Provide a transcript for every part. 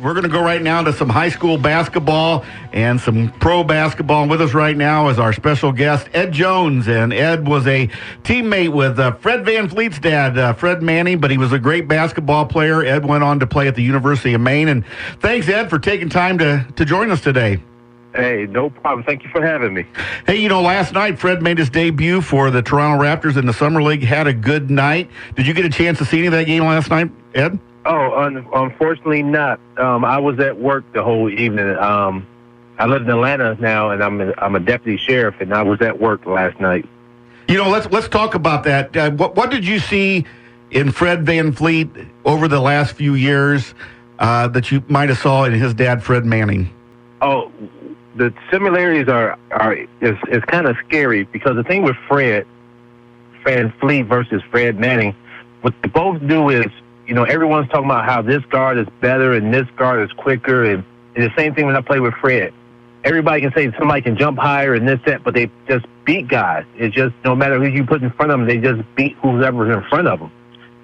We're going to go right now to some high school basketball and some pro basketball. And with us right now is our special guest, Ed Jones. And Ed was a teammate with Fred VanVleet's dad, Fred Manning, but he was a great basketball player. Ed went on to play at the University of Maine. And thanks, Ed, for taking time to join us today. Hey, no problem. Thank you for having me. Hey, last night Fred made his debut for the Toronto Raptors in the Summer League, had a good night. Did you get a chance to see any of that game last night, Ed? Oh, unfortunately not. I was at work the whole evening. I live in Atlanta now, and I'm a deputy sheriff, and I was at work last night. Let's talk about that. What did you see in Fred VanVleet over the last few years that you might have saw in his dad, Fred Manning? Oh, the similarities is kind of scary, because the thing with Fred VanVleet versus Fred Manning, what they both do is, everyone's talking about how this guard is better and this guard is quicker, and the same thing when I play with Fred. Everybody can say somebody can jump higher and this, that, but they just beat guys. It's just no matter who you put in front of them, they just beat whoever's in front of them.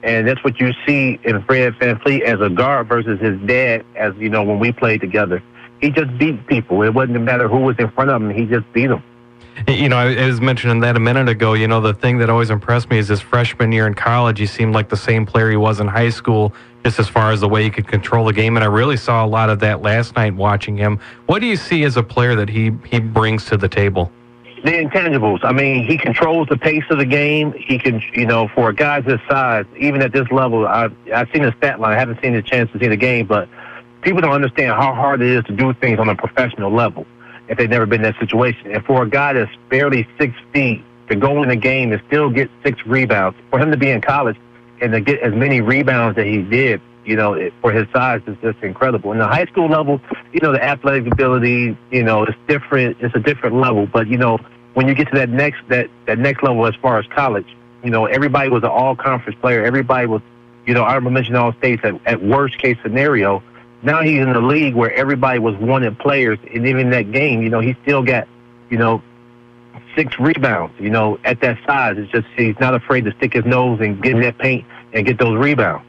And that's what you see in Fred VanVleet as a guard versus his dad, as when we played together. He just beat people. It wasn't matter who was in front of him. He just beat them. I was mentioning that a minute ago. The thing that always impressed me is his freshman year in college, he seemed like the same player he was in high school, just as far as the way he could control the game. And I really saw a lot of that last night watching him. What do you see as a player that he brings to the table? The intangibles. I mean, he controls the pace of the game. He can, for a guy his size, even at this level, I've seen the stat line. I haven't seen the chance to see the game, but people don't understand how hard it is to do things on a professional level if they've never been in that situation. And for a guy that's barely 6 feet to go in a game and still get 6 rebounds, for him to be in college and to get as many rebounds that he did, for his size is just incredible. In the high school level, the athletic ability, it's different. It's a different level. But, when you get to that next level as far as college, everybody was an all-conference player. Everybody was, I remember mentioning all states at worst-case scenario. Now he's in the league where everybody was wanted players, and even in that game, he still got, 6 rebounds. At that size, it's just he's not afraid to stick his nose and get in that paint and get those rebounds.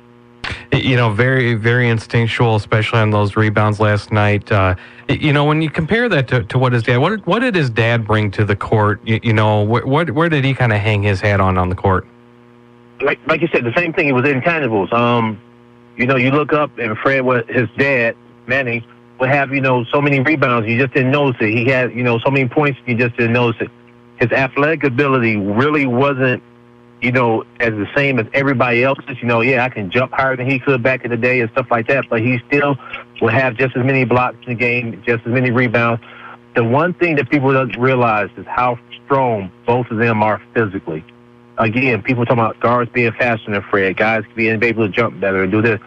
Very, very instinctual, especially on those rebounds last night. When you compare that to what his dad, what did his dad bring to the court? Where did he kind of hang his hat on the court? Like you said, the same thing. It was intangibles. You look up and Fred, his dad, Mannings, would have, so many rebounds, you just didn't notice it. He had, so many points, you just didn't notice it. His athletic ability really wasn't, as the same as everybody else's. I can jump higher than he could back in the day and stuff like that, but he still will have just as many blocks in the game, just as many rebounds. The one thing that people don't realize is how strong both of them are physically. Again, people talking about guards being faster than Fred, guys being able to jump better and do this.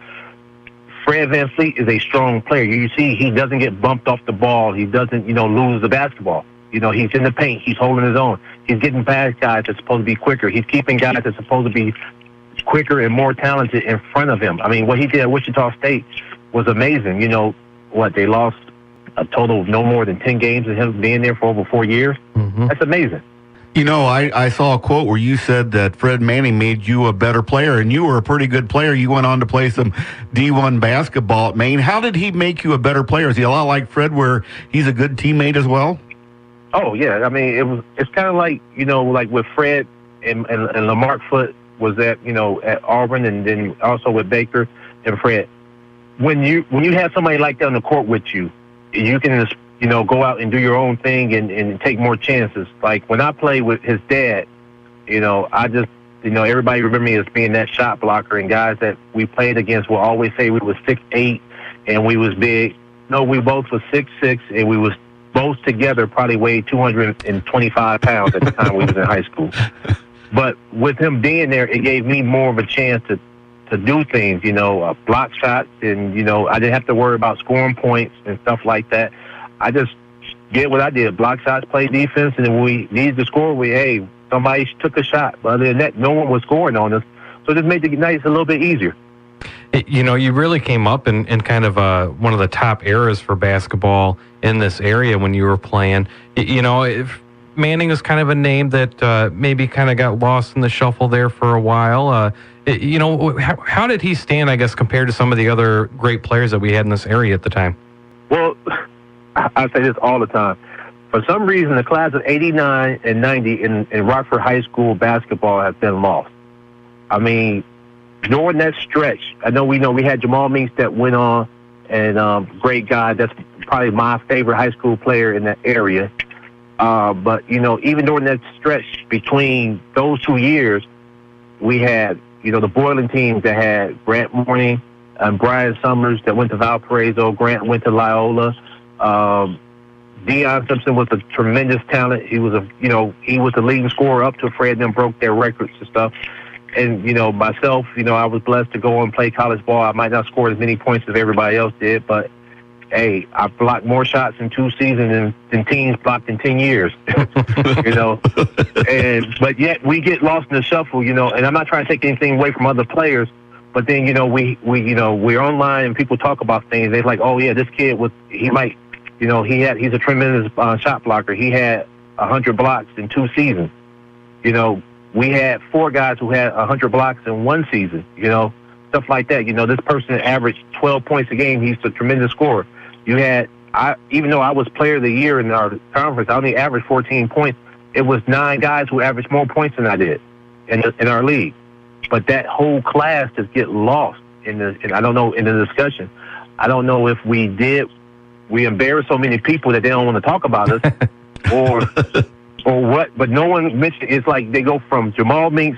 Fred VanVleet is a strong player. You see, he doesn't get bumped off the ball. He doesn't, lose the basketball. He's in the paint. He's holding his own. He's getting past guys that's supposed to be quicker. He's keeping guys that's supposed to be quicker and more talented in front of him. I mean, what he did at Wichita State was amazing. They lost a total of no more than 10 games of him being there for over 4 years. Mm-hmm. That's amazing. I saw a quote where you said that Fred Manning made you a better player, and you were a pretty good player. You went on to play some D1 basketball at Maine. How did he make you a better player? Is he a lot like Fred, where he's a good teammate as well? Oh, yeah. I mean, it's kind of like, like with Fred and Lamar Foote was at Auburn, and then also with Baker and Fred. When you have somebody like that on the court with you, you can just, go out and do your own thing and take more chances. Like when I played with his dad, I just, everybody remember me as being that shot blocker, and guys that we played against will always say we was 6'8" and we was big. No, we both was 6'6", and we was both together probably weighed 225 pounds at the time we was in high school. But with him being there, it gave me more of a chance to do things, block shots, and, I didn't have to worry about scoring points and stuff like that. I just did what I did, block shots, play defense, and when we needed to score, somebody took a shot. But other than that, no one was scoring on us. So it just made the nights a little bit easier. You really came up in kind of one of the top eras for basketball in this area when you were playing. Manning was kind of a name that maybe kind of got lost in the shuffle there for a while. How did he stand, I guess, compared to some of the other great players that we had in this area at the time? Well, I say this all the time. For some reason, the class of 89 and 90 in Rockford High School basketball has been lost. I mean, during that stretch, we had Jamal Meeks that went on, and great guy. That's probably my favorite high school player in that area. But, even during that stretch between those 2 years, we had, the Boylan teams that had Grant Mourning and Brian Summers that went to Valparaiso. Grant went to Loyola. Deion Simpson was a tremendous talent. He was the leading scorer up to Fred and them broke their records and stuff. And, myself, I was blessed to go and play college ball. I might not score as many points as everybody else did, but hey, I blocked more shots in 2 seasons than teams blocked in 10 years, but yet we get lost in the shuffle, and I'm not trying to take anything away from other players, but then, we're online and people talk about things. They're like, oh yeah, this kid he's a tremendous shot blocker. He had 100 blocks in 2 seasons. We had 4 guys who had 100 blocks in 1 season, stuff like that. This person averaged 12 points a game. He's a tremendous scorer. Even though I was player of the year in our conference, I only averaged 14 points. It was 9 guys who averaged more points than I did in our league. But that whole class just get lost in the discussion. I don't know if we embarrassed so many people that they don't want to talk about us or what, but no one mentioned. It's like they go from Jamal Meeks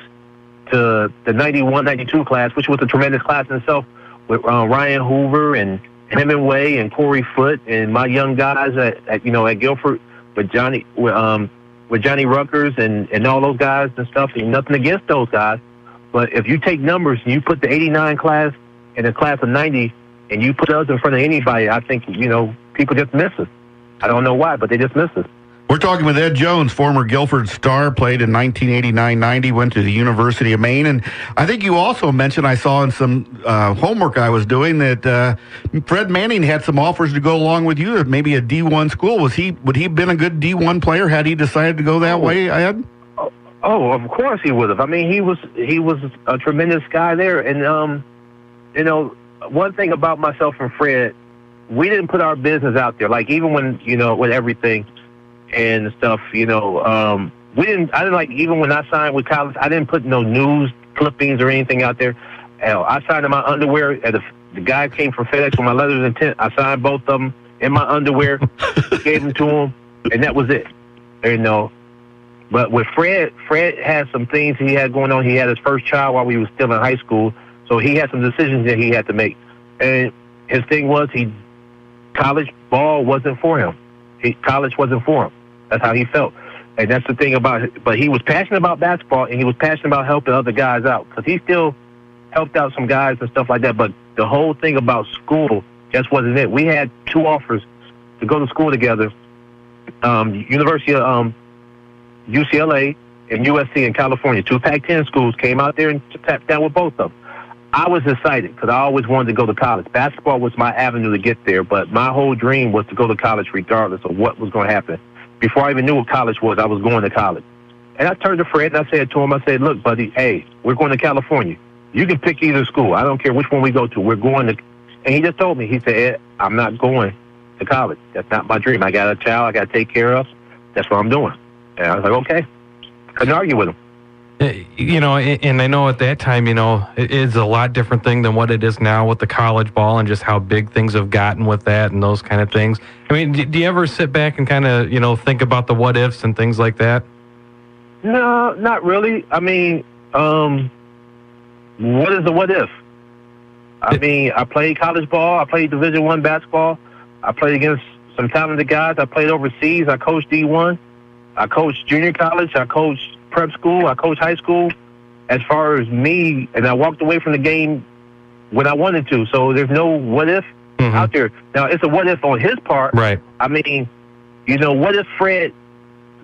to the 91, 92 class, which was a tremendous class in itself, with Ryan Hoover and Hemingway and Corey Foote and my young guys at Guilford with Johnny Ruckers and all those guys and stuff. And nothing against those guys, but if you take numbers and you put the 89 class and the class of 90 and you put us in front of anybody, I think people just miss us. I don't know why, but they just miss us. We're talking with Ed Jones, former Guilford star, played in 1989-90, went to the University of Maine. And I think you also mentioned, I saw in some homework I was doing, that Fred Manning had some offers to go along with you at maybe a D1 school. Would he have been a good D1 player had he decided to go that way, Ed? Oh, of course he would have. I mean, he was a tremendous guy there. And, one thing about myself and Fred, we didn't put our business out there. Like, even when, with everything and stuff, I didn't like, even when I signed with college, I didn't put no news clippings or anything out there. Hell, I signed in my underwear. The guy came from FedEx with my letters of intent. I signed both of them in my underwear, gave them to him, and that was it. But with Fred had some things he had going on. He had his first child while we were still in high school, so he had some decisions that he had to make. And his thing was, college ball wasn't for him. College wasn't for him. That's how he felt. And that's the thing about it. But he was passionate about basketball, and he was passionate about helping other guys out, because he still helped out some guys and stuff like that. But the whole thing about school just wasn't it. We had 2 offers to go to school together. University of UCLA and USC in California, 2 Pac-10 schools, came out there and tapped down with both of them. I was excited because I always wanted to go to college. Basketball was my avenue to get there, but my whole dream was to go to college regardless of what was going to happen. Before I even knew what college was, I was going to college. And I turned to Fred and I said to him, look, buddy, hey, we're going to California. You can pick either school. I don't care which one we go to. We're going to. And he just told me, he said, Ed, I'm not going to college. That's not my dream. I got a child I got to take care of. That's what I'm doing. And I was like, okay. Couldn't argue with him. And I know at that time, it is a lot different thing than what it is now with the college ball and just how big things have gotten with that and those kind of things. I mean, do you ever sit back and kind of, think about the what ifs and things like that? No, not really. I mean, what is the what if? I mean, I played college ball. I played Division I basketball. I played against some talented guys. I played overseas. I coached D1. I coached junior college. I coached prep school. I coached high school. As far as me, and I walked away from the game when I wanted to. So there's no what if out there. Now, it's a what if on his part. Right. I mean, what if Fred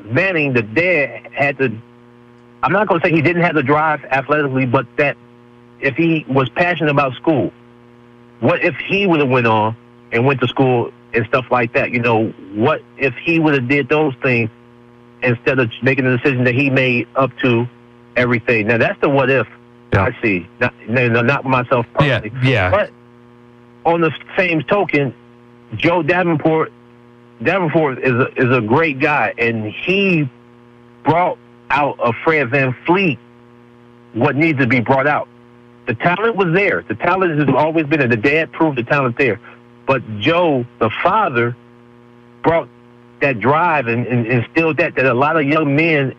Manning, the dad, had to, I'm not going to say he didn't have the drive athletically, but that if he was passionate about school, what if he would have went on and went to school and stuff like that? What if he would have did those things instead of making the decision that he made up to everything. Now, that's the what if I see. Not myself personally. Yeah. But on the same token, Joe Davenport is a great guy, and he brought out of Fred VanVleet what needs to be brought out. The talent was there. The talent has always been there. The dad proved the talent there. But Joe, the father, brought that drive and instilled that a lot of young men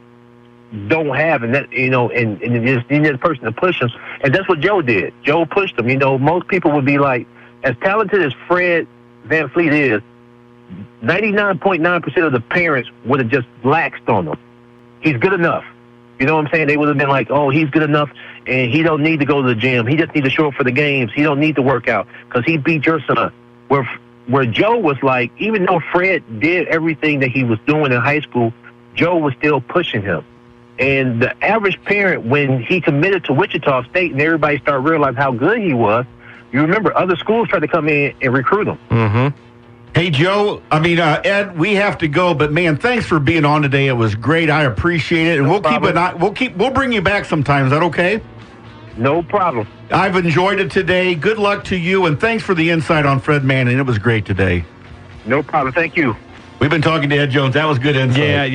don't have, and that and you just need a person to push them. And that's what Joe did. Joe pushed them. Most people would be like, as talented as Fred VanVleet is, 99.9% of the parents would have just laxed on him. He's good enough. You know what I'm saying? They would have been like, oh, he's good enough, and he don't need to go to the gym. He just need to show up for the games. He don't need to work out because he beat your son. Where Joe was like, even though Fred did everything that he was doing in high school, Joe was still pushing him. And the average parent, when he committed to Wichita State and everybody started realizing how good he was, you remember other schools tried to come in and recruit him. Mm-hmm. Hey, Joe, Ed, we have to go, but man, thanks for being on today. It was great. I appreciate it. And we'll bring you back sometime. Is that okay? No problem. I've enjoyed it today. Good luck to you, and thanks for the insight on Fred Manning. It was great today. No problem. Thank you. We've been talking to Ed Jones. That was good insight. Yeah.